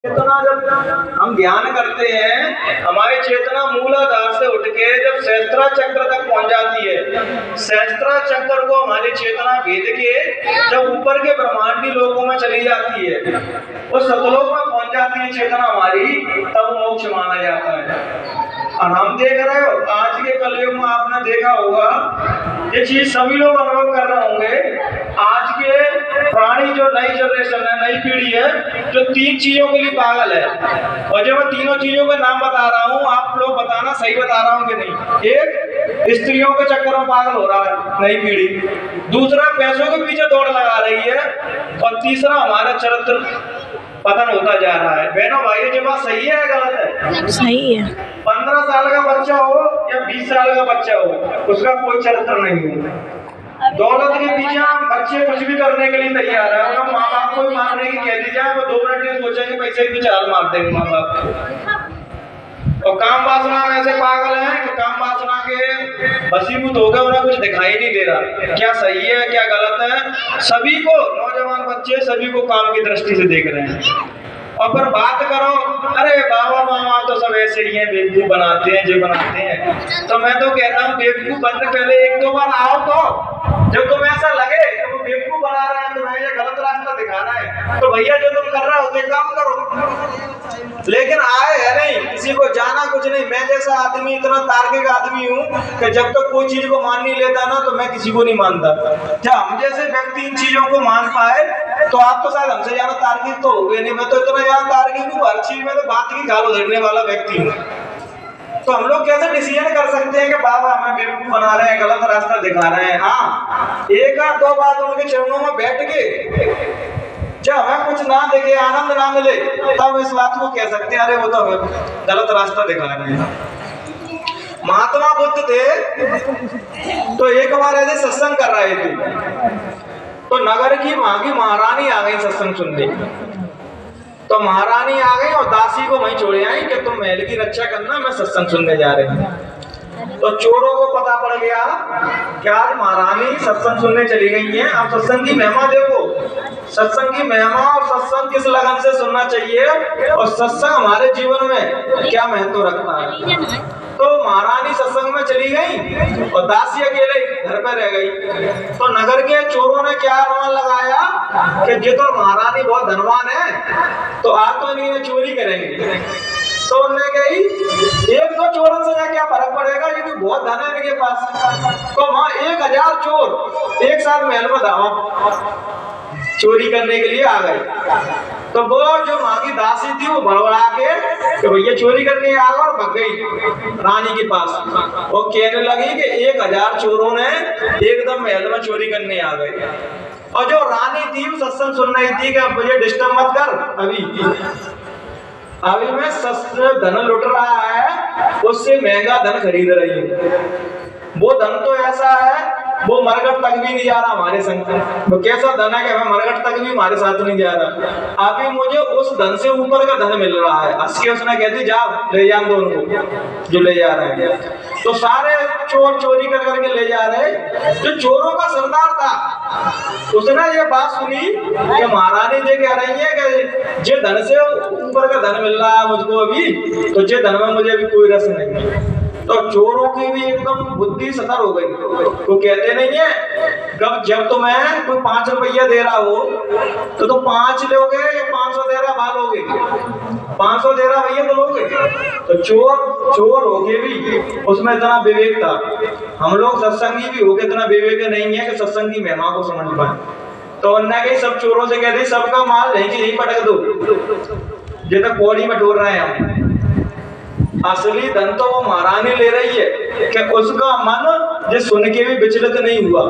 चेतना जब हम ध्यान करते हैं, हमारी चेतना मूलाधार से उठ के जब सहस्त्रा चक्र तक पहुंच जाती है, सहस्त्रा चक्र को हमारी चेतना भेद के जब ऊपर के ब्रह्मांडी लोकों में चली जाती है, वो सतलोक में पहुंच जाती है चेतना हमारी, तब मोक्ष माना जाता है। और हम देख रहे हो आज के कलयुग में आपने देखा होगा, ये चीज सभी लोग अनुभव कर रहे होंगे। आज के प्राणी जो नई जनरेशन है, नई पीढ़ी है, जो 3 चीजों के लिए पागल है, और जो मैं तीनों चीजों के नाम बता रहा हूँ, आप लोग बताना सही बता रहा हूँ कि नहीं। एक, स्त्रियों के चक्कर में पागल हो रहा है नई पीढ़ी। दूसरा, पैसों के पीछे दौड़ लगा रही है। और तीसरा, हमारा चरित्र पतन होता जा रहा है। बहनों भाइयों, ये बात सही है या गलत है? सही है। 15 साल का बच्चा हो या 20 साल का बच्चा हो, उसका कोई चरित्र नहीं है। दौलत के पीछे बच्चे कुछ भी करने के लिए तैयार है। अगर माँ बाप को भी मारने की कह दी जाए, वो 2 मिनट नहीं सोचेंगे, पैसे के पीछे हाल मार देंगे माँ बाप को। और काम वासना में ऐसे पागल हैं कि काम वासना के वशीभूत हो गए, उन्हें कुछ दिखाई नहीं दे रहा क्या सही है क्या गलत है। सभी को, नौजवान बच्चे सभी को काम की दृष्टि से देख रहे हैं। और फिर बात करो, अरे बाबा मामा तो सब ऐसे ही हैं, बेवकूफ बनाते हैं, जो बनाते हैं। तो मैं तो कहता हूँ, बेवकूफ बनने पहले 1-2 बार आओ, तो जब तुम्हें ऐसा लगे कि वो बेवकूफ बना रहे हैं, तुम्हें ये गलत रास्ता दिखा रहा है, तो भैया जो तुम कर रहे हो काम करो। लेकिन आए है नहीं, किसी को जाना कुछ नहीं। मैं जैसा आदमी इतना तार्किक आदमी हूँ कि जब तक कोई चीज को मान नहीं लेता ना, तो मैं किसी को नहीं मानता। जब हम जैसे व्यक्ति इन चीजों को मान पाए, तो आप तो शायद हमसे ज्यादा तार्किक तो हो गए नहीं। मैं तो इतना ज्यादा तार्किक हूँ, हर चीज में तो बात की गाल उधेड़ने वाला व्यक्ति हूँ। तो हम लोग कैसे डिसीजन कर सकते हैं कि बाबा हमें बेवकूफ बना रहे हैं, गलत रास्ता दिखा रहे हैं? हाँ, 1-2 बात उनके चरणों में बैठ के जब हमें कुछ ना देखे, आनंद ना मिले, तब इस बात को कह सकते हैं, अरे वो तो गलत रास्ता दिखा रहे हैं। महात्मा बुद्ध थे, तो एक बार ऐसे सत्संग कर रहे थे, तो नगर की वहां की महारानी आ गई सत्संग सुनने। तो महारानी आ गई और दासी को वहीं छोड़े आई कि तुम महल की रक्षा करना, मैं सत्संग सुनने जा रही हूँ। तो चोरों को पता पड़ गया कि आज महारानी सत्संग सुनने चली गई हैं। अब सत्संग की महिमा देखो, सत्संग की महिमा और सत्संग किस लगन से सुनना चाहिए, और सत्संग हमारे जीवन में क्या महत्व रखता है। तो महारानी सत्संग में चली गई और दासी अकेले घर पर रह गई। तो नगर के चोरों ने क्या अनुमान लगाया कि ये तो महारानी बहुत धनवान है, तो आज तो इन्हें चोरी करेंगे। तो उन्होंने कही, 1-2 चोरों से क्या फर्क पड़ेगा, ये तो बहुत धन है इनके पास। तो वहां 1000 चोर एक साथ महल में धावा चोरी करने के लिए आ गए। तो वो जो वहां की दासी थी, वो बड़बड़ा के भैया चोरी करने आ गए, और भग गई रानी के पास। वो कहने लगी कि 1000 चोरों ने एकदम महल में चोरी करने आ गए। और जो रानी थी, वो सत्संग सुन रही थी कि मुझे डिस्टर्ब मत कर, अभी मैं शस्त्र धन लुट रहा है, उससे महंगा धन खरीद रही है। वो धन तो ऐसा है, वो मरघट तक भी नहीं जा रहा हमारे संग। वो कैसा धन है कि मैं मरघट तक भी हमारे साथ नहीं जा रहा। अभी मुझे उस धन से ऊपर का धन मिल रहा है। हंस के उसने कहती, जाओ ले जाओ दोनों को जो ले जा रहे हैं। तो सारे चोर चोरी कर करके ले जा रहे। जो चोरों का सरदार था, उसने ये बात सुनी कि महारानी जी कह रही है कि जे धन से ऊपर का धन मिल रहा है मुझको अभी, तो जे धन में मुझे अभी कोई रस नहीं। तो चोरों की भी एकदम बुद्धि सतर हो गई। तो कहते नहीं है, जब तुम्हें कोई 5 रुपया दे रहा हो, तो तुम 5 लोगे या 500 दे रहा भालोगे? 500 दे रहा भैया तो लोगे। तो चोर होके भी उसमें इतना विवेक था। हम लोग सत्संगी भी होके इतना विवेक नहीं है कि सत्संग की महिमा को समझ पाए। तो अन्य के सब चोरों से कहते, सबका माल यहीं पटक दो, ये तो पौड़ी में डोर रहे हैं हम। असली धन तो वो महारानी ले रही है कि उसका मन जो सुन के भी विचलित नहीं हुआ।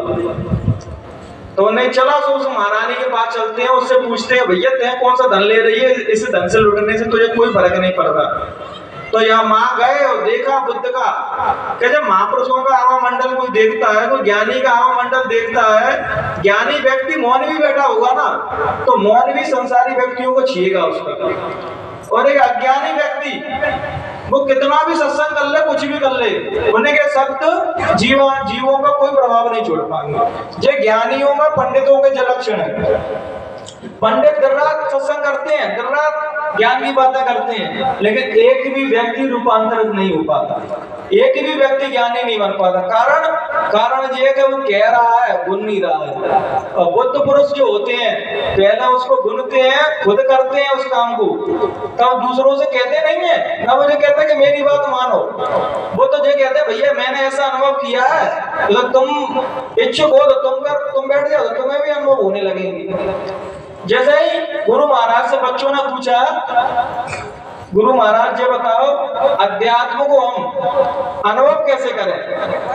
तो नहीं चला, तो उस महारानी के पास चलते हैं, उससे पूछते हैं, भैया तय कौन सा धन ले रही है, इस धन से लुटने से तुझे कोई फर्क नहीं पड़ रहा। तो यहाँ माँ गए और देखा बुद्ध का कि जब महापुरुषों का आवा मंडल कोई देखता है, कोई ज्ञानी का आवा मंडल देखता है, ज्ञानी व्यक्ति मौन भी बैठा होगा ना, तो मौन भी संसारी व्यक्तियों को छीएगा उसका। और एक अज्ञानी व्यक्ति वो कितना भी सत्संग कर ले, कुछ भी कर ले, उन्हें के शब्द जीवों का कोई प्रभाव नहीं छोड़ पाएंगे। ये ज्ञानियों में पंडितों के जो लक्षण है। पंडित दिन रात सत्संग करते हैं, दिन रात ज्ञान की बातें करते हैं, लेकिन एक भी व्यक्ति रूपांतरित नहीं हो पाता, एक भी व्यक्ति ज्ञानी नहीं बन पाता। कारण ये है कि वो कह रहा है, गुन नहीं रहा है। और बुद्ध पुरुष जो होते हैं पहले उसको गुनते हैं, खुद करते हैं उस काम को, तब दूसरों से कहते नहीं है ना। मुझे कहते हैं कि मेरी बात मानो, वो तो ये कहते हैं भैया मैंने ऐसा अनुभव किया है, तो तुम इच्छुक हो तो तुम बैठ जाओ, तो तुम्हें भी अनुभव होने लगेंगे। जैसे ही गुरु महाराज से बच्चों ने पूछा, गुरु महाराज ये बताओ अध्यात्म को हम अनुभव कैसे करें?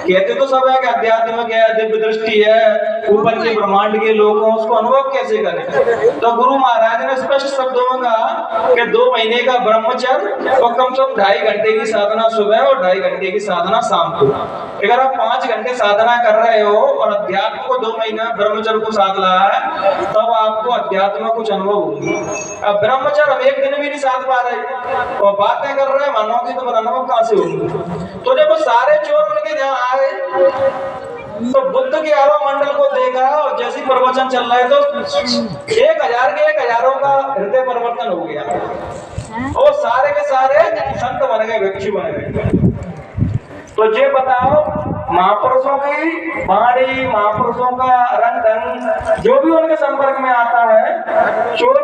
कहते तो सब है कि अध्यात्म में क्या दिव्य दृष्टि है, ऊपर के ब्रह्मांड के लोग हैं, उसको अनुभव कैसे करें? तो गुरु महाराज ने स्पष्ट शब्दों में कहा कि 2 महीने का ब्रह्मचर्य और कम से कम 2.5 घंटे की साधना सुबह और 2.5 घंटे की साधना शाम को। अगर आप 5 घंटे साधना कर रहे हो और अध्यात्म को 2 महीना ब्रह्मचर्य को साध रहा है, तब आपको अध्यात्म में कुछ अनुभव होगी। अब ब्रह्मचर्य हम एक दिन भी नहीं साध पा रहे और बातें कर रहे हैं मानो की, तो अनुभव कहां से होगी? तो जब वो सारे चोर उनके जहाँ आए तो बुद्ध के हवा मंडल को देखा और जैसे प्रवचन चल रहा है तो 1000 के 1000 का हृदय परिवर्तन हो गया और सारे के सारे संत बन गए, भिक्षु बन गए। तो ये बताओ महापुरुषों की वाणी, महापुरुषों का रंग ढंग जो भी उनके संपर्क में आता है, चोर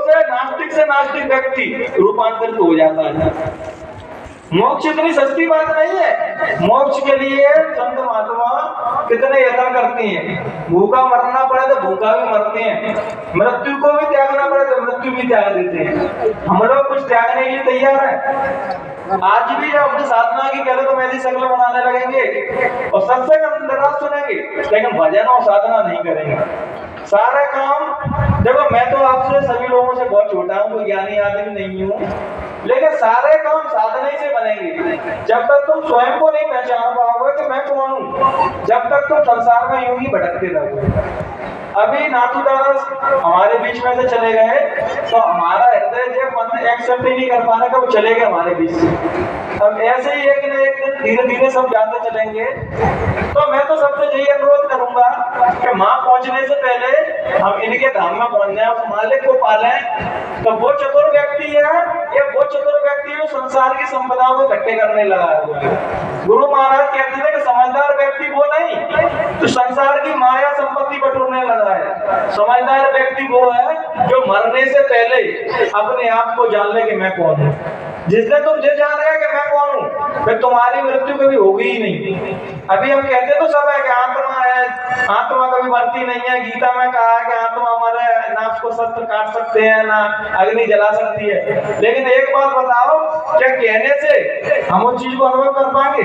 से नास्तिक व्यक्ति रूपांतरित हो जाता है। मोक्ष इतनी सस्ती बात नहीं है। मोक्ष के लिए संत महात्मा कितने यत्न करते हैं। भूखा मरना पड़े तो भूखा भी मरते हैं, मृत्यु को भी त्यागना पड़े तो मृत्यु भी त्याग देते हैं। हम लोग कुछ त्यागने के लिए तैयार है। आज भी जब अपनी साधना की करें तो वैसी शक्ल बनाने लगेंगे और सत्संग अंदर सुनेंगे, लेकिन भजन और साधना नहीं करेंगे। सारे काम देखो, मैं तो आपसे सभी लोगों से बहुत छोटा हूँ, कोई ज्ञानी आदमी नहीं हूँ, लेकिन सारे काम साधना से बनेंगे। जब तक तुम स्वयं को नहीं पहचान पाओगे कि मैं कौन हूँ, जब तक तुम संसार में यूं ही भटकते रहोगे। अभी नाथू दादा हमारे बीच में से चले गए तो हमारा हृदय जब मन एक्सेप्ट ही नहीं कर पा रहा कि वो चले गए हमारे बीच से। अब ऐसे ही एक न एक दिन धीरे धीरे सब जाते चलेंगे। तो मैं तो सबसे यही अनुरोध करूंगा कि माँ पहुंचने से पहले हम इनके धाम में पहुंच जाए, उस मालिक को पालें। तो वो चतुर व्यक्ति है, ये वो चतुर व्यक्ति है जो संसार की संपदा को इकट्ठे करने लगा है। गुरु महाराज कहते थे कि समझदार व्यक्ति वो नहीं तो संसार की माया संपत्ति बटोरने लगा है। समझदार व्यक्ति वो है जो मरने से पहले अपने आप को जान ले कि मैं कौन हूँ। जिसने तुम ये जान रहे कि मैं कौन हूँ, फिर तुम्हारी मृत्यु कभी होगी ही नहीं। अभी हम कहते तो सब है कि आत्मा है, आत्मा कभी मरती नहीं है। गीता में कहा है कि आत्मा हमारे नाश को शस्त्र काट सकते हैं, ना अग्नि जला सकती है। लेकिन एक बात बताओ, क्या कहने से हम उस चीज को अनुभव कर पाएंगे?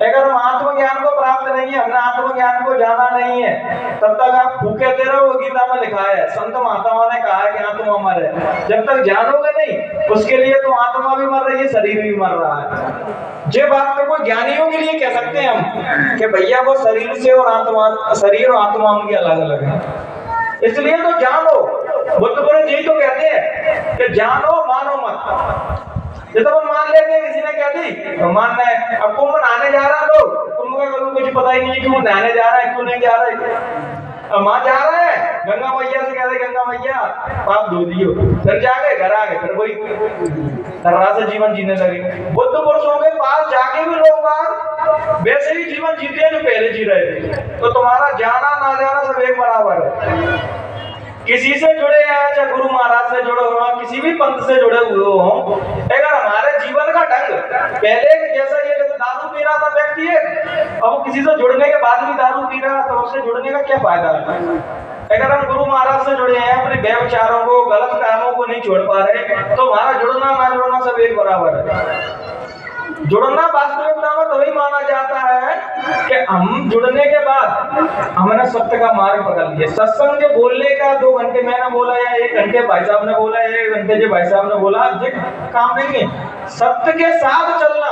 अगर हम आत्मज्ञान को प्राप्त नहीं है, हमने आत्मज्ञान को जाना नहीं है, तब तक आप भूखे रहो। गीता में लिखा है, संत महात्माओं ने कहा है कि आत्मा अमर है। जब तक जानोगे नहीं, उसके लिए तो आत्मा भी मर रही है, शरीर भी मर रहा है। ये बात तो कोई ज्ञानियों के लिए कह सकते हैं हम कि भैया वो शरीर से और आत्मा, शरीर और आत्मा उनकी अलग अलग है। इसलिए तो जानो, बुद्ध पुरुष यही तो कहते हैं कि जानो मानो मत। ये तो मान लेते हैं, किसी ने कह दी तो मानना है। अब कुंभ नहाने जा रहा है, लोग कुंभ का कुछ पता ही नहीं है क्यों नहाने जा रहा है, क्यों नहीं जा रहा है। अब माँ जा रहा है, गंगा मैया से कह रहे गंगा मैया पाप धो दियो, फिर जाके घर आ गए, फिर वही तरह से जीवन जीने लगे। बुद्ध पुरुषों के पास जाके भी लोग बात वैसे ही जीवन जीते हैं जो पहले जी रहे थे। तो तुम्हारा जाना ना जाना सब एक बराबर है। किसी से जुड़े हैं, चाहे गुरु महाराज से जुड़े हुए हो, किसी भी पंथ से जुड़े हुए हो, अगर हमारे जीवन का ढंग पहले जैसा ये जैसे दारू पी रहा था व्यक्ति है, अब वो किसी से जुड़ने के बाद भी दारू पी रहा है, तो उससे जुड़ने का क्या फायदा है? अगर हम गुरु महाराज से जुड़े हैं, अपने व्यय विचारों को, गलत कामों को नहीं छोड़ पा रहे, तो हमारा जुड़ना ना जुड़ना सब एक बराबर है। जुड़ना वास्तविकता में तभी माना जाता है कि हम जुड़ने के बाद हमने सत्य का मार्ग पकड़ लिया। सत्संग जो बोलने का 2 घंटे मैंने बोला या 1 घंटे भाई साहब ने बोला या 1 घंटे जो भाई साहब ने बोला, ये काम नहीं है। सत्य के साथ चलना,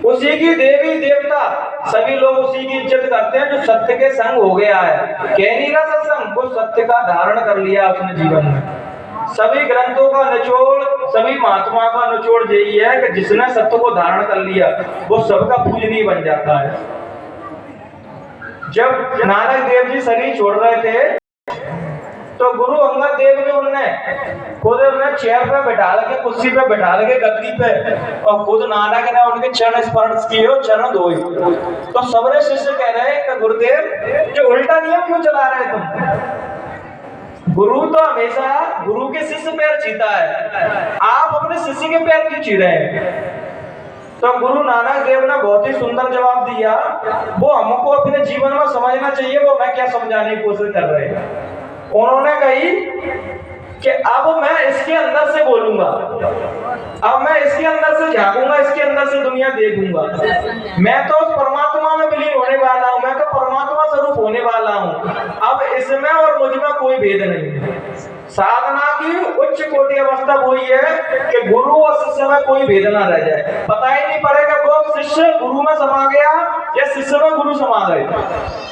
उसी की देवी देवता सभी लोग उसी की इज्जत करते हैं जो सत्य के संग हो गया है। कह नहीं रहा सत्संग, वो सत्य का धारण कर लिया उसने जीवन में। सभी ग्रंथों का निचोड़, सभी महात्मा का निचोड़ यही है कि जिसने सत्य को धारण कर लिया वो सबका पूजनीय बन जाता है। जब नानक देव जी शरीर छोड़ रहे थे तो गुरु अंगद देव ने उनने खुद उन्हें चेयर पे बैठा के, कुर्सी पे बैठा के, गद्दी पे, और खुद नानक ने उनके चरण स्पर्श किए और चरण धोए। तो सबरे शिष्य कह रहे हैं कि गुरुदेव जो उल्टा नियम क्यों चला रहे तुम? गुरु तो हमेशा गुरु के शिष्य पैर छीता है, आप अपने शिष्य के पैर क्यों छी रहे हैं? तो गुरु नानक देव ने बहुत ही सुंदर जवाब दिया, वो हमको अपने जीवन में समझना चाहिए, वो मैं क्या समझाने की कोशिश कर रहे हैं। उन्होंने कही कि अब मैं इसके अंदर से बोलूंगा, अब मैं इसके अंदर से झांकूंगा, इसके अंदर से दुनिया देखूंगा। मैं तो उस परमात्मा में विलीन होने वाला हूं, मैं तो परमात्मा स्वरूप होने वाला हूं। अब इसमें और मुझ में कोई भेद नहीं है। साधना की उच्च कोटि अवस्था वही है कि गुरु और शिष्य में कोई भेद ना रह जाए। पता ही नहीं पड़ेगा वो शिष्य गुरु में समा गया या शिष्य में गुरु समा गए।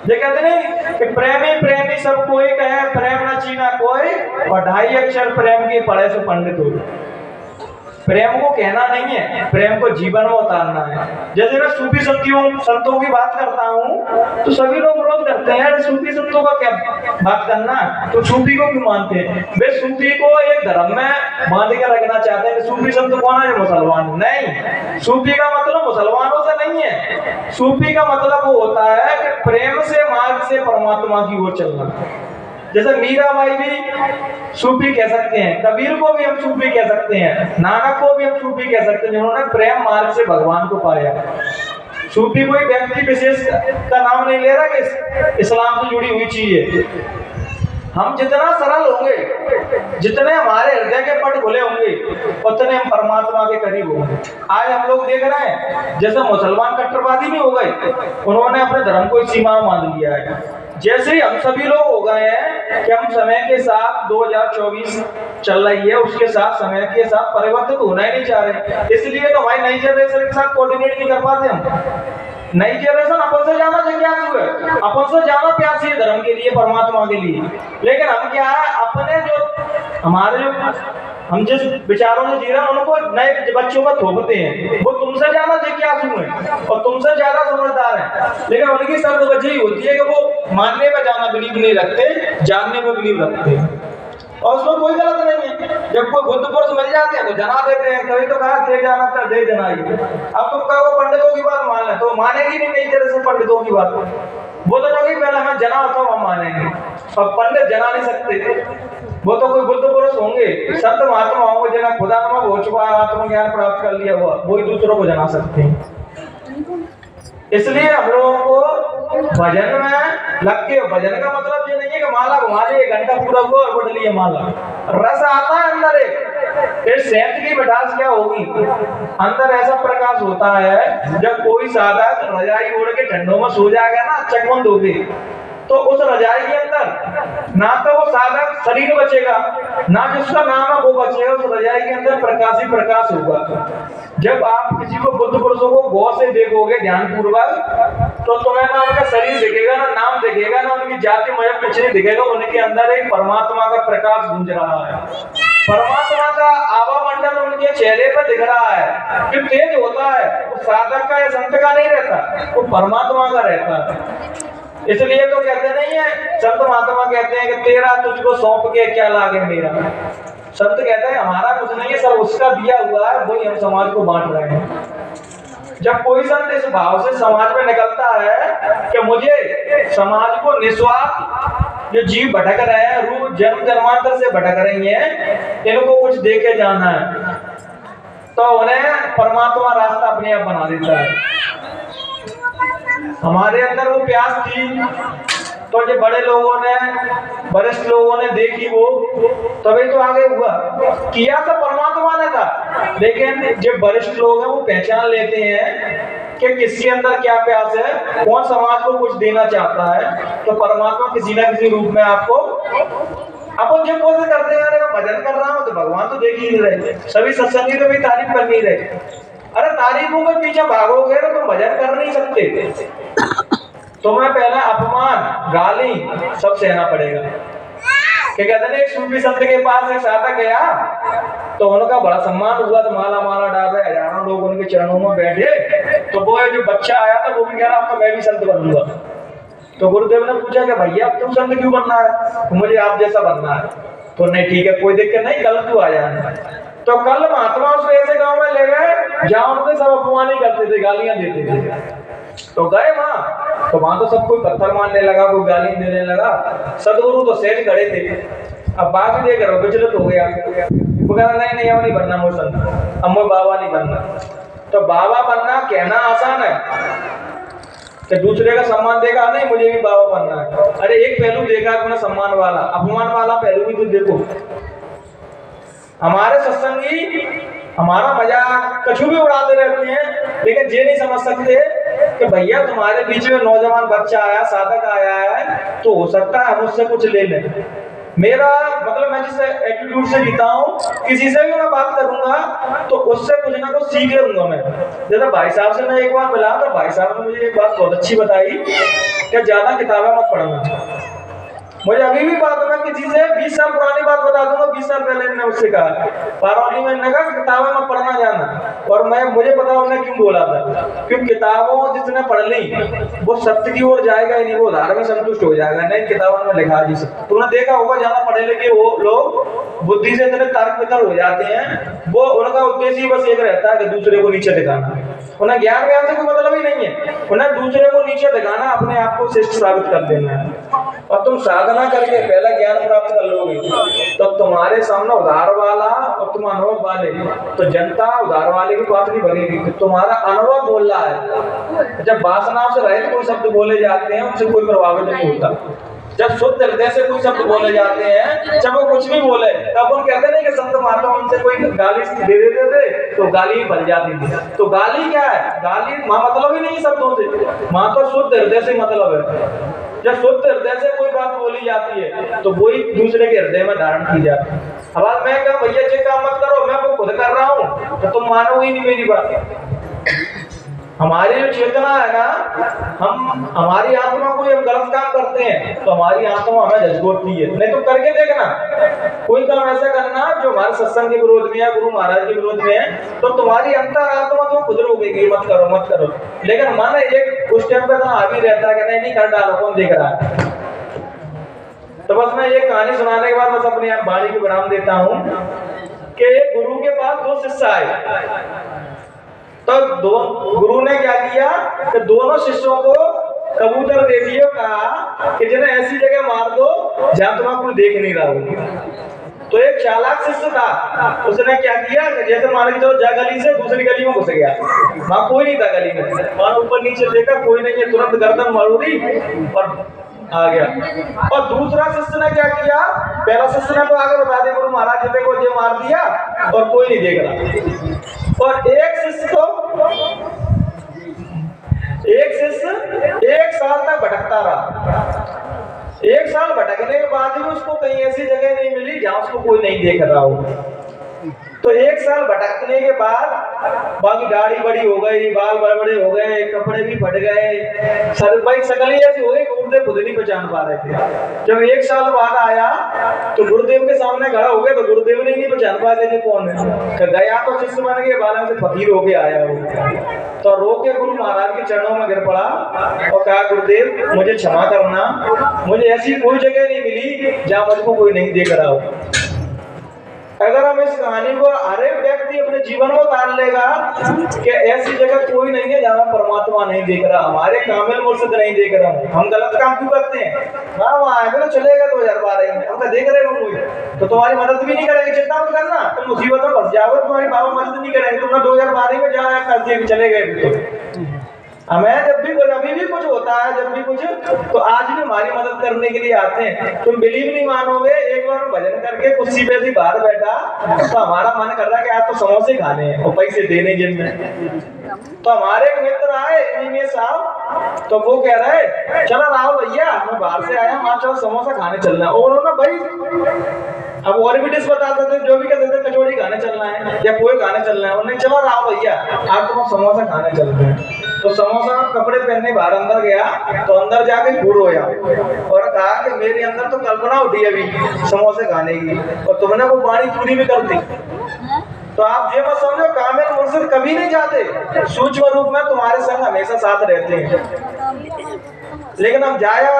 ये कहते नहीं कि प्रेमी प्रेमी सब कोई कहे, प्रेम न चीना कोई, और 2.5 अक्षर प्रेम के पढ़े से पंडित हो। प्रेम को कहना नहीं है, प्रेम को जीवन में उतारना है। जैसे मैं सूफी संतों की बात करता हूँ तो सभी लोग विरोध करते हैं, सूफी संतों का क्या बात करना, तो सूफी को क्यों मानते हैं? वे सूफी को एक धर्म में बांध के रखना चाहते हैं। सूफी संत कौन है? मुसलमान। नहीं, सूफी का मतलब मुसलमानों से नहीं है। सूफी का मतलब वो होता है कि प्रेम से मार्ग से परमात्मा की ओर चलना। जैसे मीराबाई भी सूफी कह सकते हैं, कबीर को भी हम सूफी कह सकते हैं, नानक को भी हम सूफी कह सकते हैं, जिन्होंने प्रेम मार्ग से भगवान को पाया। सूफी कोई व्यक्ति विशेष का नाम नहीं ले रहा कि इस्लाम से जुड़ी हुई चीज है। हम जितना सरल होंगे, जितने हमारे हृदय के पट खुले होंगे, उतने हम परमात्मा के करीब होंगे। आज हम लोग देख रहे हैं जैसे मुसलमान कट्टरवादी नहीं हो गए, उन्होंने अपने धर्म को इसी सीमा मान लिया है। जैसे ही हम सभी लोग हो गए हैं कि हम समय के साथ 2024 चल रही है, उसके साथ समय के साथ परिवर्तित होना ही नहीं चाह रहे। इसलिए तो हमारी नई जनरेशन के साथ कोऑर्डिनेट नहीं कर पाते हम। नई जनरेशन अपन से ज्यादा जिज्ञासु है, अपन से ज्यादा प्यासी है धर्म के लिए, परमात्मा के लिए। लेकिन हम क्या है, अपने जो हमारे जो हम जिस विचारों से जी रहे हैं उनको नए बच्चों में थोपते हैं। वो तुमसे ज्यादा जिज्ञासु हैं और तुमसे ज्यादा समझदार हैं, लेकिन उनकी शर्त वजह होती है कि वो मानने में ज्यादा बिलीव नहीं रखते, जानने में बिलीव रखते हैं। और उसमें कोई गलत नहीं है। जब कोई बुद्ध पुरुष मिल जाते हैं तो जना देते हैं। कभी तो कहा दे जाना था, दे जनाई। अब तुम कहो पंडितों की बात मान ले तो मानेगी नहीं नई तरह से पंडितों की बात। वो तो लोग पहले हमें जना होता हम मानेंगे, और पंडित जना नहीं सकते। वो तो कोई बुद्ध पुरुष होंगे, संत महात्मा होंगे जिन्हें खुदा में हो चुका है, आत्मज्ञान प्राप्त कर लिया हुआ, वही दूसरों को जना सकते हैं। इसलिए हम लोगों को भजन में लग के, भजन का मतलब ये नहीं है कि माला घुमा लिए, घंटा पूरा हुआ और बढ़ लिए माला। रस आता है अंदर एक, फिर सेंट की मिठास क्या होगी? अंदर ऐसा प्रकाश होता है, जब कोई साधक रजाई ओढ़ के ठंडों में सो जाएगा ना, चकमंद होगी, तो उस रजाई के अंदर ना तो वो साधक शरीर बचेगा, ना जिसका नाम है वो बचेगा। उस रजाई के अंदर प्रकाश ही प्रकाश होगा। जब आप किसी को बुद्ध पुरुषों को गौर से देखोगे ध्यान पूर्वक, तो तुम्हें ना उनका शरीर दिखेगा, ना नाम दिखेगा, ना उनकी जाति मजहब कुछ नहीं दिखेगा। उनके अंदर एक परमात्मा का प्रकाश गूंज रहा है। परमात्मा का आभा मंडल उनके चेहरे पर दिख रहा है। जो तेज होता है वो साधक का या संत का नहीं रहता, वो परमात्मा का रहता है। इसलिए तो कहते नहीं है, संत महात्मा कहते हैं कि तेरा तुझको सौंप के क्या लागे मेरा। संत कहते हैं हमारा कुछ नहीं है, सब उसका दिया हुआ है, वही हम समाज को बांट रहे हैं। जब कोई संत इस भाव से समाज में निकलता है कि मुझे समाज को निस्वार्थ, जो जीव भटक रहे हैं, रूप जन्म जन्मांतर से भटक रही हैं, इनको कुछ दे के जाना है, तो उन्हें परमात्मा रास्ता अपने आप बना देता है। हमारे अंदर वो प्यास थी, तो जो बड़े लोगों ने, वरिष्ठ लोगों ने देखी वो, तभी तो आगे हुआ। किया तो परमात्मा ने था, लेकिन जो वरिष्ठ लोग हैं वो पहचान लेते हैं कि किसके अंदर क्या प्यास है, कौन समाज को कुछ देना चाहता है, तो परमात्मा किसी न किसी रूप में आपको। अपन जब कोशिश करते हैं, अरे मैं भजन कर रहा हूँ तो भगवान तो देख ही नहीं रहे, सभी सत्संगी तो भी तारीफ कर नहीं रहे। अरे तारीफों के पीछे भागोगे तो तुम भजन कर नहीं सकते। तुम्हें पहले अपमान, गाली सब सहना पड़ेगा। क्या कहते हैं, एक सूफी संत के पास एक साधक गया, तो उनका बड़ा सम्मान हुआ, तो माला माला डाल रहे, हजारों लोग उनके चरणों में बैठे। तो वो जो बच्चा आया था वो भी कह रहा अब तो मैं भी संत बनूंगा। तो गुरुदेव ने पूछा कि भैया अब तुम संत क्यों बनना है? तो मुझे आप जैसा बनना है। तो नहीं ठीक है, कोई दिक्कत नहीं, कल तू आ जाना। तो कल महात्मा उसको ऐसे गांव में ले गए जहां उनके सब अपमान ही करते थे, गालियां देते थे। तो गए वहां, तो वहां तो सब कोई पत्थर मारने लगा, कोई गाली देने लगा। सदगुरु तो सेठ खड़े थे। अब बात देख रहे हो, विचलित हो गया। वो कह रहा नहीं अब नहीं बनना मुझे संत, अब मुझे बाबा नहीं बनना। तो बाबा बनना कहना आसान है कि दूसरे का सम्मान देखा, नहीं मुझे भी बाबा बनना है। अरे एक पहलू देखा अपना सम्मान वाला, अपमान वाला पहलू भी तो देखो। हमारे सत्संगी हमारा मजाक कछु भी उड़ाते रहते हैं, लेकिन ये नहीं समझ सकते कि भैया तुम्हारे बीच में नौजवान बच्चा आया, साधक आया है, तो हो सकता है मुझसे कुछ ले ले। मेरा मतलब मैं जिस एटीट्यूड से जीता हूँ, किसी से भी मैं बात करूंगा तो उससे कुछ ना कुछ सीख लूंगा मैं। जैसे भाई साहब से मैं एक बार मिला, तो भाई साहब ने मुझे एक बात बहुत अच्छी बताई कि ज्यादा किताबें मत पढ़ना। मुझे अभी भी बात, मैं किसी से 20 साल पुरानी बात बता दूंगा, 20 साल पहले मैंने उससे कहा पारौली में, ने कहा किताबें मत पढ़ना जाना। और मुझे पता उन्होंने क्यों बोला था, क्योंकि किताबों जिसने पढ़ ली वो सत्य की ओर जाएगा ही नहीं, वो धार में संतुष्ट हो जाएगा। नहीं, किताबों में लिखा जी सब तुमने देखा होगा, ज्यादा पढ़े लिखे वो लोग बुद्धि से इतने तर्क वितर्क हो जाते हैं, वो उनका उद्देश्य ही बस एक रहता है कि दूसरे को नीचे दिखाना। उन्हें ज्ञान से कोई मतलब ही नहीं है, उन्हें दूसरे को नीचे दिखाना, अपने आप को श्रेष्ठ साबित कर देना है। और तुम साधना करके पहला ज्ञान प्राप्त कर लोगे तो तुम्हारे सामने उधार वाला और तुम अनुभव वाले, तो जनता उधार वाले की बात नहीं भरेगी, तुम्हारा अनुभव बोल रहा है। जब वासनाओं से रहित कोई शब्द बोले जाते हैं उनसे कोई प्रभावित नहीं होता। जब शुद्ध हृदय से कोई शब्द बोले जाते हैं, जब वो कुछ भी बोले तब हम कहते नहीं कि संत महात्मा उनसे कोई गाली दे देते थे तो गाली बन जाती थी। तो गाली क्या है? गाली मतलब ही नहीं शब्दों से, मां तो शुद्ध हृदय से मतलब है। जब शुद्ध हृदय से कोई बात बोली जाती है तो वही दूसरे के हृदय में धारण की जाती है। अब मैं कहा भैया ये काम मत करो, मैं वो खुद कर रहा हूँ, तो तुम मानोगे ही नहीं मेरी बात। हमारी जो चेतना है ना, हमारी आत्मा को हम गलत काम करते हैं तो हमारी आत्मा हमें झकझोरती है। नहीं तो करके देखना, कोई काम ऐसा करना जो हमारे सत्संग के विरोध में है, गुरु महाराज के विरोध में है, तो तुम्हारी अंतर आत्मा तो खुद रोकेगी मत करो मत करो। लेकिन मन एक उस टाइम पे इतना हावी रहता है कि नहीं कर डालो, कौन देख रहा है। तो बस मैं ये कहानी सुनाने के बाद बस अपने आप वाणी को विराम देता हूँ कि गुरु के पास 2 शिष्य आए। तो गुरु ने क्या किया कि दोनों शिष्यों को कबूतर दे दिए, कहा कि जिन्हें ऐसी जगह मार दो जहां तुम्हें कोई देख नहीं रहा हो। तो एक चालाक शिष्य था, उसने क्या किया कि जैसे मान के चलो जा गली से दूसरी गली में घुस गया, वहां कोई नहीं था गली में, वहां ऊपर नीचे देखा कोई नहीं है, तुरंत गर्दन मारू दी और आ गया। और दूसरा शिष्य ने क्या किया, पहला शिष्य ने तो आगे बता दिया गुरु महाराज जी को ये मार दिया और कोई नहीं देख रहा। और एक शिष्य 1 साल तक भटकता रहा। 1 साल भटकने के बाद भी उसको कहीं ऐसी जगह नहीं मिली जहां उसको कोई नहीं देख रहा हो। तो 1 साल भटकने के बाद बाकी दाढ़ी बड़ी हो गई, बाल बड़े हो गए, कपड़े भी फट गए, शकल ऐसी हो गई गुरुदेव खुद नहीं पहचान पा रहे थे। जब 1 साल बाद आया तो गुरुदेव के सामने खड़ा हो गया, तो गुरुदेव ने नहीं पहचान पा रहे थे कौन है। गया तो शिष्य बन गया, बालन से फकीर होके आया वो। तो रो के गुरु महाराज के चरणों में गिर पड़ा और कहा गुरुदेव मुझे क्षमा करना, मुझे ऐसी कोई जगह नहीं मिली जहां मुझको कोई नहीं देख रहा हो। अगर हम इस कहानी को हर एक व्यक्ति अपने जीवन में उतार लेगा कि ऐसी जगह कोई नहीं है जहां परमात्मा नहीं देख रहा, हमारे कामिल मुर्शिद नहीं देख रहा हूँ, हम गलत काम क्यों करते हैं। वहां आए तो चलेगा 2012 में, हम देख रहे हो कोई तो तुम्हारी मदद भी नहीं करेंगे, चिंता मत करना, तुम मुसीबत में फंस जाओगे, तुम्हारी बाबा मदद नहीं करेंगे, तुमने 2012 में जहाँ कर दिए चले गए। हमें जब भी अभी भी कुछ होता है, जब भी कुछ तो आज भी हमारी मदद करने के लिए आते हैं। तुम बिलीव नहीं मानोगे, एक बार भजन करके कुर्सी पे बाहर बैठा तो हमारा मन कर रहा है कि आज तो समोसे खाने हैं और पैसे देने जिन में। तो हमारे एक मित्र आए इंजीनियर साहब, तो वो कह रहे चलो राहुल भैया मैं बाहर से आया, वहां चलो समोसा खाने चलना है। और उन्होंने भाई अब और भी डिश बताते थे, जो भी कहते थे कचौड़ी खाने चलना है या पोहे खाने चलना है, उन्होंने चलो राहुल भैया आज तो समोसा खाने चलते हैं। तो समोसा कपड़े पहनने बाहर अंदर गया, तो अंदर जाके फूड होया और कहा कि मेरे अंदर तो कल्पना उठी अभी समोसे खाने की और तुमने वो वाणी पूरी भी कर दी। तो आप ये मत समझो कामिल मुर्शिद कभी नहीं जाते, सूक्ष्म रूप में तुम्हारे संग हमेशा साथ रहते हैं। लेकिन हम जाया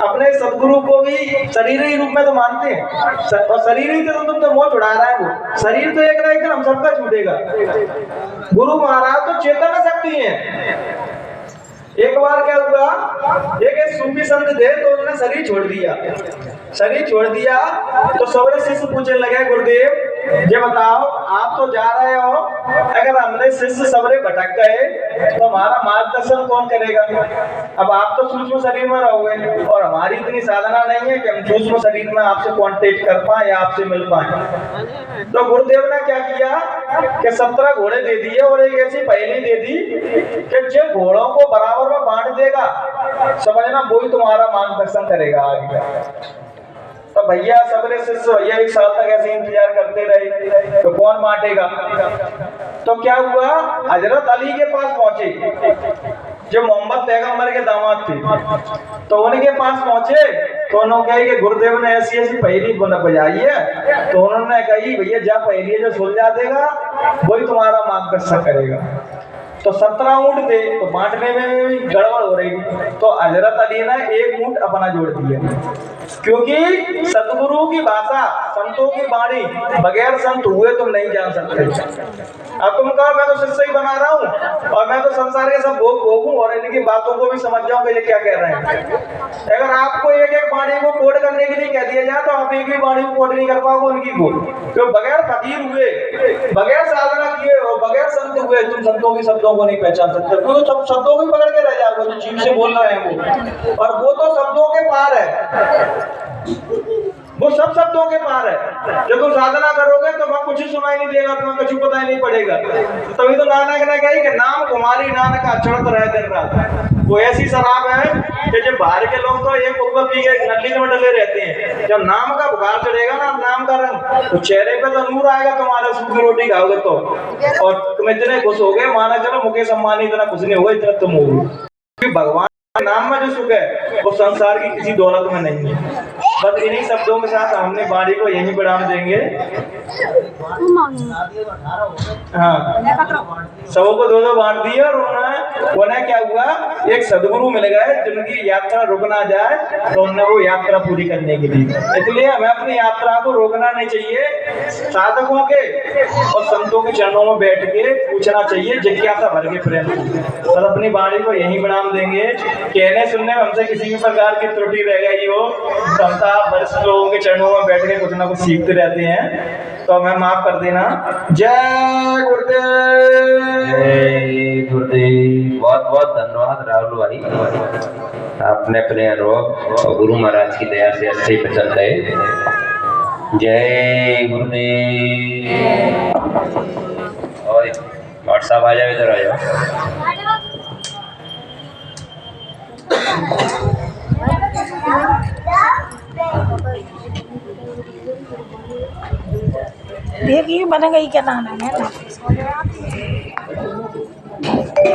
अपने सदगुरु को भी शरीरी रूप में तो मानते हैं, और शरीरी तो तुम तो मोह छुड़ा रहा है, वो शरीर तो एक ना एक दिन हम सबका छूटेगा। गुरु महाराज तो चेतन शक्ति है। एक बार क्या हुआ, एक सूफी संत थे तो उन्होंने शरीर छोड़ दिया। शरीर छोड़ दिया तो सबरे शिष्य पूछने लगे, गुरुदेव ये बताओ आप तो जा रहे हो, अगर हमने शिष्य सबरे भटक गए तो हमारा मार्गदर्शन कौन करेगा? अब आप तो सूक्ष्म शरीर में रहोगे और हमारी इतनी साधना नहीं है कि हम सूक्ष्म शरीर में आपसे कांटेक्ट कर पाए या आपसे मिल पाए। तो गुरुदेव ने क्या किया कि 17 घोड़े दे दिए और एक ऐसी पहेली दे दी कि जो घोड़ों को बराबर में बांट देगा, समझना वही तुम्हारा मार्गदर्शन करेगा आगे। तो भैया सबरे शिष्य भैया 1 साल तक ऐसे इंतजार करते रहे, तो कौन बांटेगा? तो क्या हुआ, हजरत अली के पास पहुंचे जो मोहम्मद पैगंबर के दामाद थे। तो उनके पास पहुंचे तो उन्होंने कहा कि गुरुदेव ने ऐसी ऐसी पहेली बजाई है। तो उन्होंने कही भैया जा पहेली जो सुलझा देगा वही तुम्हारा मार्गदर्शन करेगा। तो 17 ऊंट थे तो बांटने में भी गड़बड़ हो रही थी, तो हजरत अली ने 1 ऊंट अपना जोड़ दिया, क्योंकि सतगुरु की भाषा, संतों की वाणी बगैर संत हुए तुम नहीं जान सकते। अब तुम कहो मैं तो शिष्य ही बना रहा हूँ और मैं तो संसार के सब भोग भोगूं और इनकी बातों को भी समझ जाऊं कि ये क्या कह रहे हैं। अगर आपको एक एक वाणी को कोड करने के लिए कह दिया जाए तो आप एक भी वाणी को कोड नहीं कर पाओगे उनकी को, तो बगैर फकीर हुए, बगैर साधना किए और बगैर संत हुए तुम संतों के शब्दों को नहीं पहचान सकते, क्योंकि सब शब्दों को पकड़ के रह जाओगे जो जीव से बोल रहे हैं वो, और वो तो शब्दों के पार है, वो सब शब्दों के पार है। जब तुम साधना करोगे तो वह कुछ ही सुनाई नहीं देगा, तुम्हें कुछ पता ही नहीं पड़ेगा। तभी तो नानक ने कही कि नाम कुमारी नानक अचड़त रहे दिन रात। वो ऐसी शराब है कि जब बाहर के लोग तो एक उब्बा पी के नल्ली में डले रहते हैं, जब नाम का बुखार चढ़ेगा ना, नाम का रंग, तो चेहरे पे तो नूर आएगा तुम्हारे, सूखी रोटी खाओगे तो, और तुम इतने खुश हो गए माना चलो मुकेश अंबानी इतना खुश नहीं हुआ इतना तुम हो। भगवान नाम में जो सुख है वो संसार की किसी दौलत में नहीं है। बस इन्हीं शब्दों के साथ हमने बाड़ी को यहीं विराम देंगे। हाँ, सबको 2-2 बांट दिए और उन्हें क्या हुआ, एक सदगुरु मिल गए जिनकी यात्रा रुक ना जाए, तो उन्होंने वो यात्रा पूरी करने के लिए। इसलिए हमें अपनी यात्रा को रोकना नहीं चाहिए, साधकों के और संतों के चरणों में बैठ के पूछना चाहिए जिज्ञासा भर के प्रेम। और अपनी बाड़ी को यहीं विराम देंगे। कहने सुनने में हमसे किसी भी प्रकार की त्रुटि रह गई हो तो हम वरिष्ठ लोगों के चरणों में बैठ के कुछ ना कुछ सीखते रहते हैं, तो हमें माफ कर देना। जय गुरुदेव। जय गुरुदेव। बहुत बहुत धन्यवाद राहुल भाई, आपने अपने अनुभव और गुरु महाराज की दया से अच्छे पसंद गए। जय गुरुदेव। और व्हाट्सएप आ जाओ, इधर आ जाओ। देखिए बन गई क्या नाम है।